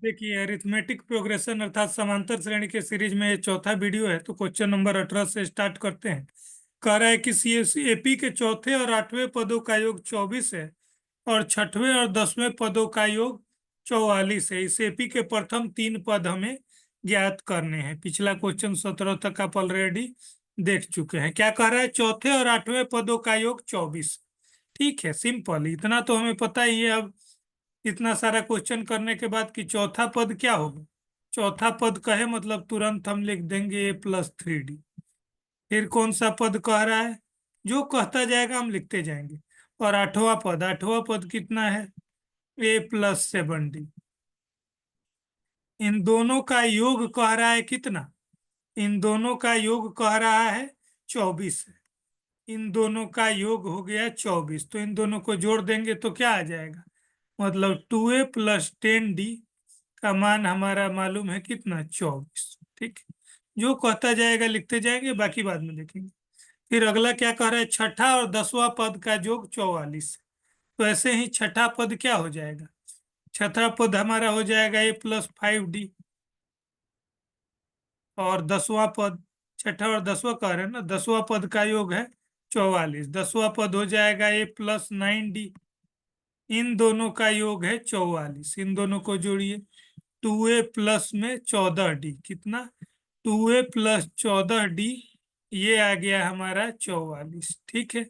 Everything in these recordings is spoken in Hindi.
देखिए, अरिथमेटिक प्रोग्रेशन अर्थात समांतर श्रेणी के सीरीज में ये चौथा वीडियो है। तो क्वेश्चन नंबर 18 से स्टार्ट करते हैं। कह रहा है कि सीएसएपी के चौथे और आठवें पदों का योग 24 है और छठवें और 10वें पदों का योग 44 है। इस एपी के प्रथम तीन पद हमें ज्ञात करने हैं। पिछला क्वेश्चन 17 तक आप ऑलरेडी देख चुके हैं। क्या कह रहा है? चौथे और आठवें पदों का योग 24। ठीक है, सिंपल, इतना तो हमें पता ही है। अब इतना सारा क्वेश्चन करने के बाद कि चौथा पद क्या होगा। चौथा पद कहे मतलब तुरंत हम लिख देंगे a+3d। फिर कौन सा पद कह रहा है? जो कहता जाएगा हम लिखते जाएंगे। और आठवां पद कितना है? a+7d। इन दोनों का योग कह रहा है कितना? इन दोनों का योग कह रहा है 24 है। इन दोनों का योग हो गया 24, तो इन दोनों को जोड़ देंगे तो क्या आ जाएगा? मतलब 2a+10d का मान हमारा मालूम है कितना? 24। ठीक है, जो कहता जाएगा लिखते जाएंगे, बाकी बाद में देखेंगे। फिर अगला क्या कह रहा है? छठा और 10वां पद का योग 44 है। तो ऐसे ही छठा पद क्या हो जाएगा? छठा पद हमारा हो जाएगा a+5d। और 10वां पद, छठा और 10वां कह रहे हैं ना, 10वां पद का योग है 44। 10वां पद हो जाएगा a+9d। इन दोनों का योग है 44। इन दोनों को जोड़िए। 2a प्लस में 14d कितना? 2a+14d, ये आ गया हमारा 44। ठीक है,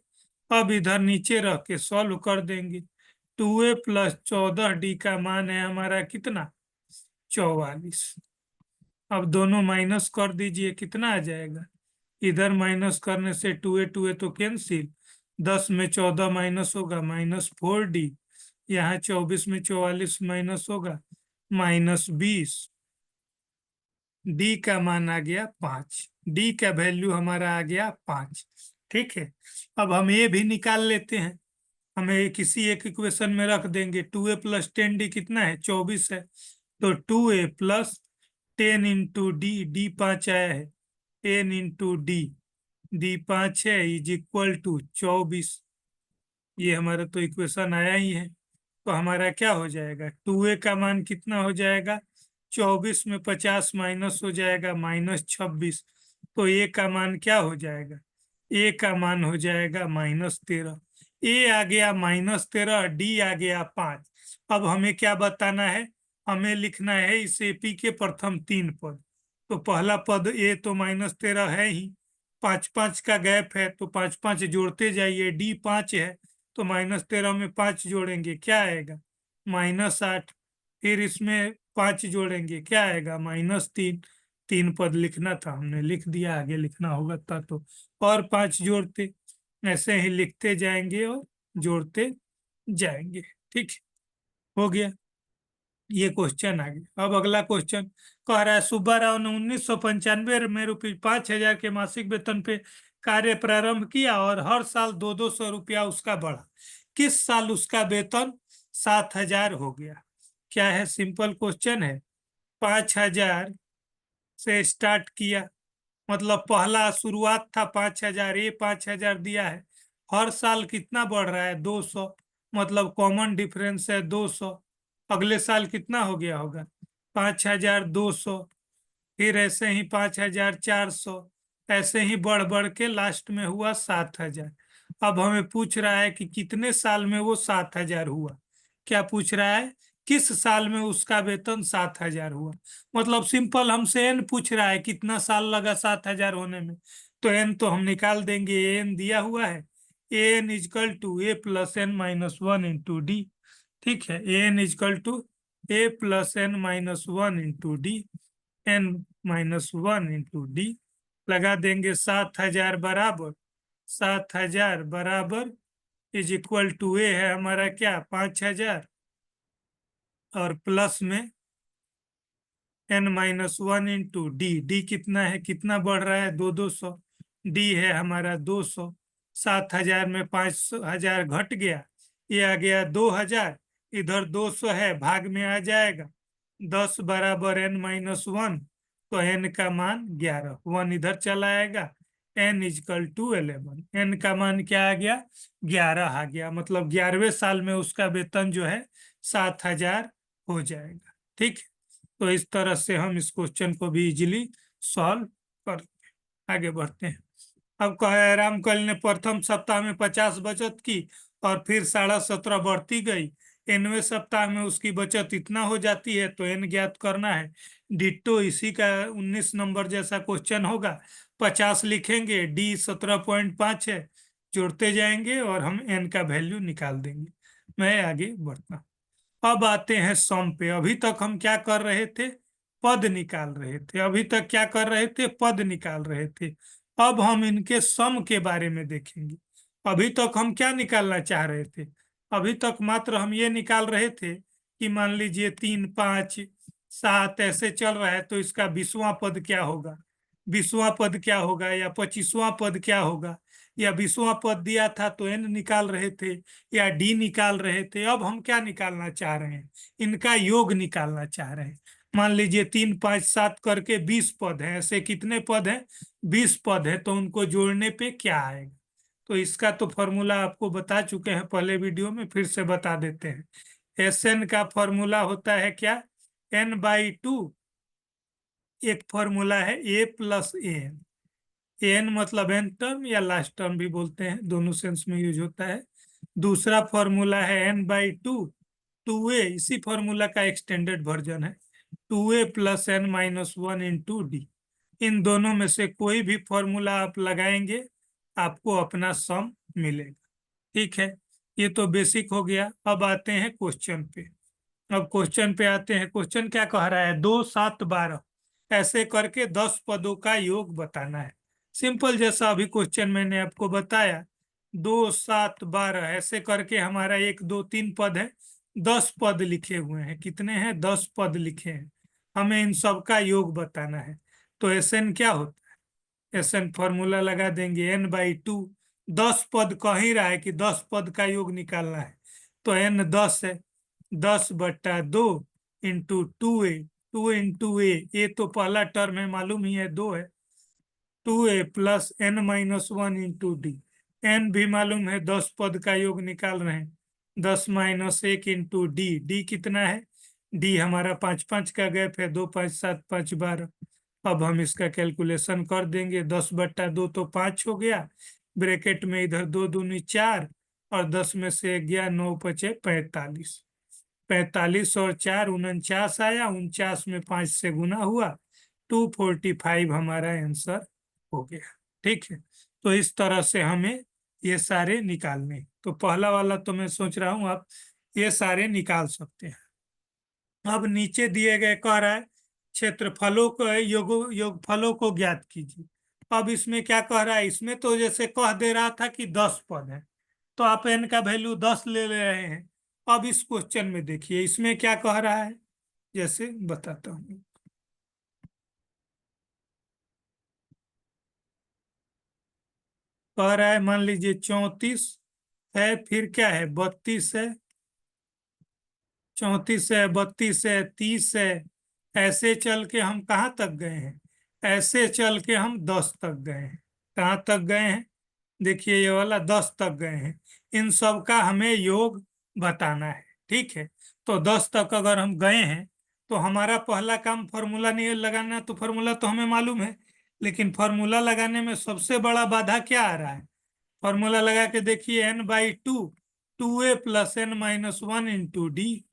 अब इधर नीचे रख के सॉल्व कर देंगे। 2a+14d का मान है हमारा कितना? 44। अब दोनों माइनस कर दीजिए, कितना आ जाएगा? इधर माइनस करने से 2a तो कैंसिल। 10 में 14 माइनस होगा, -4d। यहाँ 24 में 44 माइनस होगा, -20। डी का मान आ गया 5। डी का वैल्यू हमारा आ गया 5। ठीक है, अब हम ये भी निकाल लेते हैं। हमें किसी एक इक्वेशन में रख देंगे। 2a+10d कितना है? 24 है। तो 2a+10 इंटू डी, डी 5 आया है, 10 इंटू डी, डी 5 है, इज इक्वल टू 24। ये हमारा तो इक्वेशन आया ही है। तो हमारा क्या हो जाएगा? 2a का मान कितना हो जाएगा? 24 में 50 माइनस हो जाएगा, -26। तो a का मान क्या हो जाएगा? a का मान हो जाएगा -13। a आ गया -13, डी आ गया 5। अब हमें क्या बताना है? हमें लिखना है इस एपी के प्रथम तीन पद। तो पहला पद a तो -13 है ही, 5 5 का गैप है, तो 5 5 जोड़ते जाइए। डी 5 है, तो -13 में 5 जोड़ेंगे, क्या आएगा? -8। फिर इसमें 5 जोड़ेंगे, क्या आएगा? -3। तीन पद लिखना था, हमने लिख दिया, आगे लिखना होगा था तो और 5 जोड़ते। ऐसे ही लिखते जाएंगे और जोड़ते जाएंगे। ठीक है, हो गया। ये क्वेश्चन आ गया। अब अगला क्वेश्चन कह रहा है, सुब्बा राव ने 1995 में ₹5,000 के मासिक वेतन पे कार्य प्रारंभ किया और हर साल 200 रुपया उसका बढ़ा। किस साल उसका वेतन 7,000 हो गया? क्या है? सिंपल क्वेश्चन है। 5,000 से स्टार्ट किया, मतलब पहला शुरुआत था 5,000, ये 5,000 दिया है। हर साल कितना बढ़ रहा है? 200, मतलब कॉमन डिफरेंस है 200। अगले साल कितना हो गया होगा? 5,200। फिर ऐसे ही 5,400। ऐसे ही बढ़ बढ़ के लास्ट में हुआ 7,000। अब हमें पूछ रहा है कि कितने साल में वो 7,000 हुआ। क्या पूछ रहा है? किस साल में उसका वेतन 7,000 हुआ। मतलब सिंपल हमसे एन पूछ रहा है, कितना साल लगा 7,000 होने में। तो एन तो हम निकाल देंगे, एन दिया हुआ है। N is equal to a+n-1 into d. ठीक है, n is equal to a+n-1 into d, n-1 into d. लगा देंगे 7,000 बराबर, 7,000 बराबर इज इक्वल टू ए है हमारा क्या? 5,000, और प्लस में n-1 इंटू डी। डी कितना है? कितना बढ़ रहा है? 200। डी है हमारा 200। 7,000 में 5,000 घट गया, ये आ गया 2,000। इधर 200 है, भाग में आ जाएगा। 10 बराबर n-1, तो n का मान 11। 1 इधर चला आएगा। n is equal to 11। n का मान क्या आ गया? 11 आ गया। मतलब 11वें साल में उसका वेतन जो है 7,000 हो जाएगा। ठीक है, तो इस तरह से हम इस क्वेश्चन को भी इजीली सॉल्व कर आगे बढ़ते हैं। अब कहा है रामकल ने प्रथम सप्ताह में 50 बचत की और फिर 17.5 बढ़ती गई। nवें सप्ताह में उसकी बचत इतना हो जाती है, तो n ज्ञात करना है। डिट्टो इसी का 19 नंबर जैसा क्वेश्चन होगा। 50 लिखेंगे, d 17.5 है, जोड़ते जाएंगे और हम n का वैल्यू निकाल देंगे। मैं आगे बढ़ता हूँ। अब आते हैं सम पे। अभी तक हम क्या कर रहे थे? पद निकाल रहे थे। अभी तक क्या कर रहे थे? पद निकाल रहे थे। अब हम इनके सम के बारे में देखेंगे। अभी तक हम क्या निकालना चाह रहे थे? अभी तक मात्र हम ये निकाल रहे थे कि मान लीजिए 3, 5, 7 ऐसे चल रहा है, तो इसका 20वां पद क्या होगा, 20वां पद क्या होगा, या 25वां पद क्या होगा, या 20वां पद दिया था तो n निकाल रहे थे या d निकाल रहे थे। अब हम क्या निकालना चाह रहे हैं? इनका योग निकालना चाह रहे हैं। मान लीजिए 3, 5, 7 करके 20 पद है। ऐसे कितने पद हैं? 20 पद है। तो उनको जोड़ने पे क्या आएगा? तो इसका तो फॉर्मूला आपको बता चुके हैं पहले वीडियो में, फिर से बता देते हैं। Sn का फॉर्मूला होता है क्या? n/2। एक फॉर्मूला है a प्लस an। एन मतलब एन टर्म या लास्ट टर्म भी बोलते हैं, दोनों सेंस में यूज होता है। दूसरा फॉर्मूला है n/2, 2a। इसी फॉर्मूला का एक्सटेंडेड वर्जन है, 2a plus n-1 into D. इन दोनों में से कोई भी फॉर्मूला आप लगाएंगे, आपको अपना सम मिलेगा। ठीक है, ये तो बेसिक हो गया। अब आते हैं क्वेश्चन पे। अब क्वेश्चन पे आते हैं। क्वेश्चन क्या कह रहा है? 2, 7, 12 ऐसे करके 10 पदों का योग बताना है। सिंपल, जैसा अभी क्वेश्चन मैंने आपको बताया। 2, 7, 12 ऐसे करके हमारा 1, 2, 3 पद है, 10 पद लिखे हुए हैं। कितने हैं? 10 पद लिखे हैं। हमें इन सब का योग बताना है। तो एसएन क्या होता है? एसएन फॉर्मूला लगा देंगे, n/2। 10 पद कह ही रहा है कि 10 पद का योग निकालना है, तो n 10 है। 10/2 इंटू 2a। 2 इंटू ए तो पहला टर्म है, मालूम ही है, 2 है। 2a plus n-1 into D. N भी मालूम है, 10 पद का योग निकाल रहे हैं। 10-1 इंटू डी। डी कितना है? डी हमारा 5, 5 का गैप है, 2, 5, 7, 5, 12। अब हम इसका कैलकुलेशन कर देंगे। 10/2 तो 5 हो गया, ब्रैकेट में इधर 2 दूनी 4 और 10 में से गया 9, 5 45। 45 और 4 49 आया। 49 में 5 से गुना हुआ, 245 हमारा आंसर हो गया। ठीक है, तो इस तरह से हमें ये सारे निकालने। तो पहला वाला तो मैं सोच रहा हूँ आप ये सारे निकाल सकते हैं। अब नीचे दिए गए कह रहा है क्षेत्रफलों को योगफलों को ज्ञात कीजिए। अब इसमें क्या कह रहा है? इसमें तो जैसे कह दे रहा था कि 10 पद है, तो आप n का वैल्यू 10 ले रहे हैं। अब इस क्वेश्चन में देखिए, इसमें क्या कह रहा है, जैसे बताता हूँ। कह रहा है मान लीजिए 34 है, फिर क्या है, 32 है, 34 है, 32 है, 30 है। ऐसे चल के हम कहाँ तक गए हैं? ऐसे चल के हम 10 तक गए हैं। कहाँ तक गए हैं? देखिए ये वाला 10 तक गए हैं। इन सब का हमें योग बताना है। ठीक है, तो 10 तक अगर हम गए हैं, तो हमारा पहला काम फार्मूला नहीं लगाना। तो फार्मूला तो हमें मालूम है, लेकिन फार्मूला लगाने में सबसे बड़ा बाधा क्या आ रहा है? फार्मूला लगा के देखिए, n/2, 2a plus n-1 into D.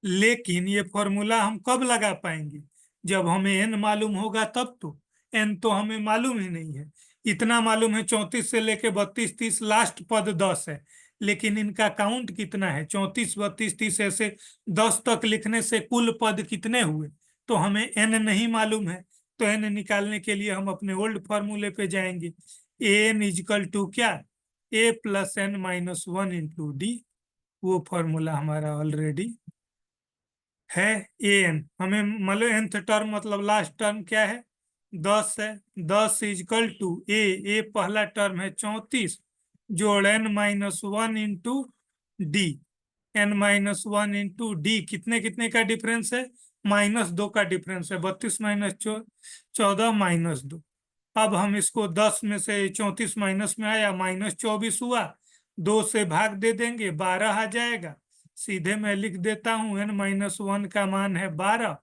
लेकिन ये फॉर्मूला हम कब लगा पाएंगे? जब हमें एन मालूम होगा तब तो। एन तो हमें मालूम ही नहीं है। इतना मालूम है 34 से लेके 32, 30 लास्ट पद 10 है, लेकिन इनका काउंट कितना है? 34, 32, 30 ऐसे 10 तक लिखने से कुल पद कितने हुए? तो हमें एन नहीं मालूम है। तो एन निकालने के लिए हम अपने ओल्ड फॉर्मूले पे जाएंगे। एन इजकल टू क्या? ए प्लस n-1 इंटू डी। वो फॉर्मूला हमारा ऑलरेडी है। ए एन हमें मतलब nth टर्म मतलब लास्ट टर्म क्या है? 10 है। 10 इजकल टू ए पहला टर्म है 34, जोड़ n-1 into d. n-1 into D कितने कितने का डिफरेंस है? -2 का डिफरेंस है। 32 माइनस 14 -2। अब हम इसको 10 में से 34 माइनस में आया, -24 हुआ, 2 से भाग दे देंगे, 12 आ जाएगा। सीधे मैं लिख देता हूं n-1 का मान है 12,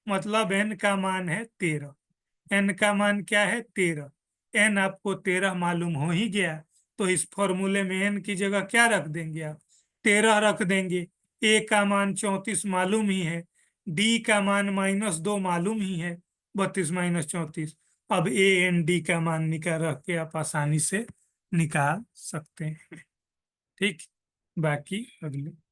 मतलब n का मान है 13। n का मान क्या है 13, n आपको 13 मालूम हो ही गया, तो इस फॉर्मूले में n की जगह क्या रख देंगे आप, 13 रख देंगे। a का मान 34 मालूम ही है, d का मान -2 मालूम ही है, 32 - 34। अब a n d का मान निकाल रख के आप आसानी से निकाल सकते हैं। ठीक, बाकी अगले